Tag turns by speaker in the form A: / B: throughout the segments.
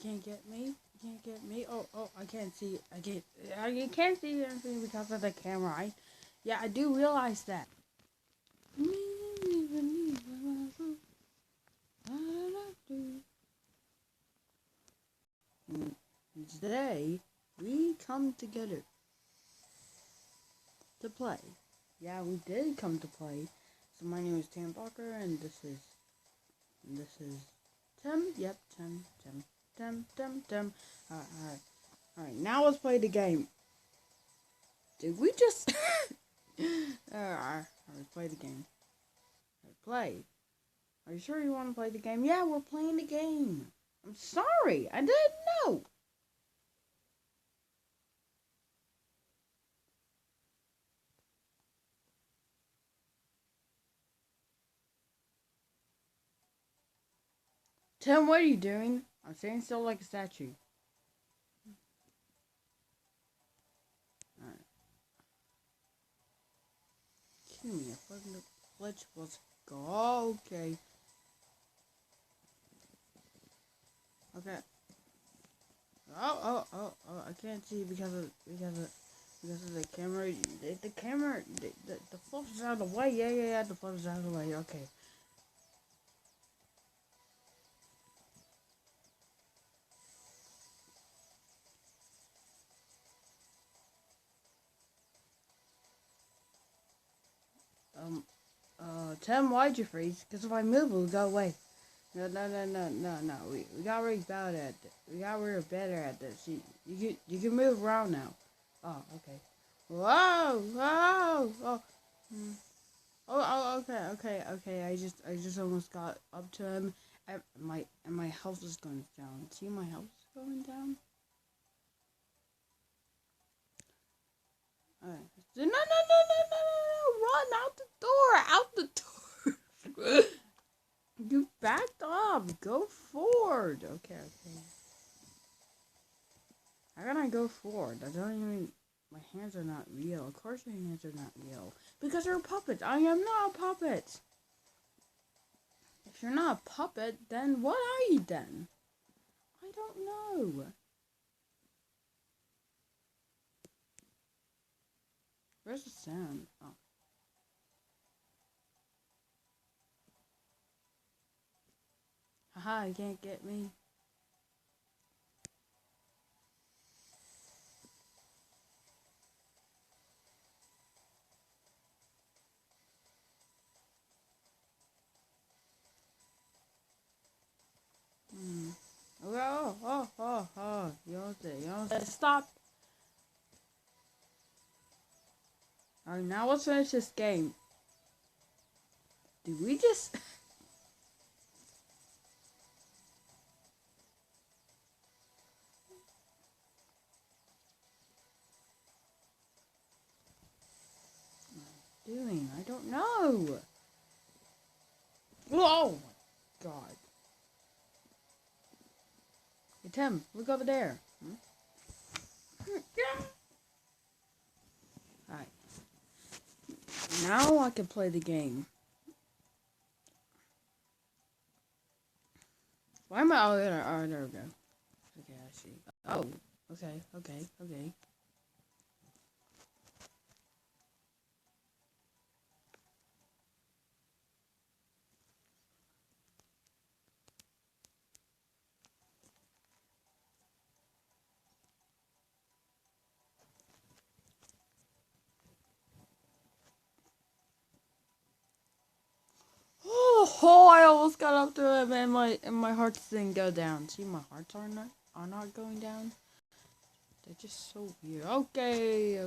A: can't get me. You can't get me. Oh, I can't see. You can't see anything because of the camera. Yeah, I do realize that. Today, we come together to play. Yeah, we did come to play. So my name is Tanp, and this is Tim. Yep, Tim. Alright. Now let's play the game. Did we just? Alright, let's play the game. Play. Are you sure you want to play the game? Yeah, we're playing the game. I'm sorry, I didn't know. Tim, what are you doing? I'm standing still like a statue. Alright. Give me a fucking glitch. Let's go. Okay. Oh, I can't see because of the camera. The camera, the fluff is out of the way. Yeah, the fluff is out of the way. Okay. Tim, why'd you freeze? Because if I move, it'll go away. No. We got really bad at it. We got really better at this. You can move around now. Oh, okay. Whoa. Okay. I just almost got up to him. And my health is going down. See my health is going down? Alright. No. Run out the door. You backed up. Go forward. Okay. How can I go forward? I don't even. My hands are not real. Of course, my hands are not real because they're puppets. I am not a puppet. If you're not a puppet, then what are you then? I don't know. Where's the sound? Oh. Haha, you can't get me. Oh. You don't say stop. Alright, now let's finish this game. Did we just... doing? I don't know. Oh my god. Hey Tim, look over there. Alright. Now I can play the game. Why am I? Oh, there we go. Okay, I see. Oh, okay. Oh, I almost got up to him and my hearts didn't go down. See, my hearts are not going down. They're just so weird. Okay.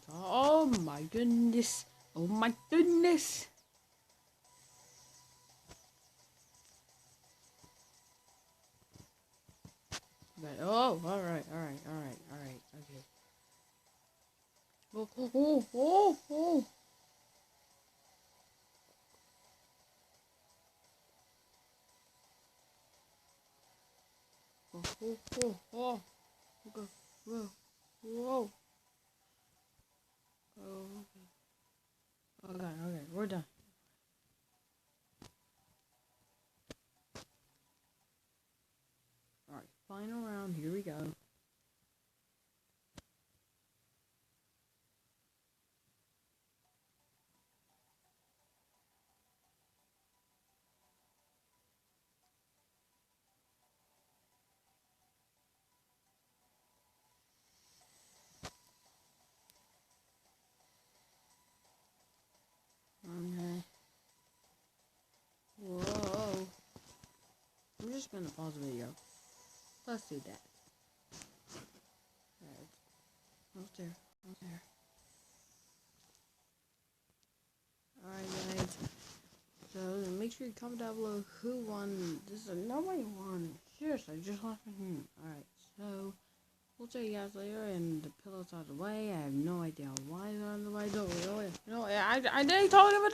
A: Oh my goodness. But, oh, alright, okay. Oh. Oh. Okay. Whoa. Oh, okay. gonna pause the video. Let's do that. Alright. Almost there. Almost there. Alright, guys. So make sure you comment down below who won. Nobody won. Seriously, just left me. Alright, so we'll see you guys later. And the pillow's out of the way. I have no idea why they're out of the way. Don't really. I didn't talk about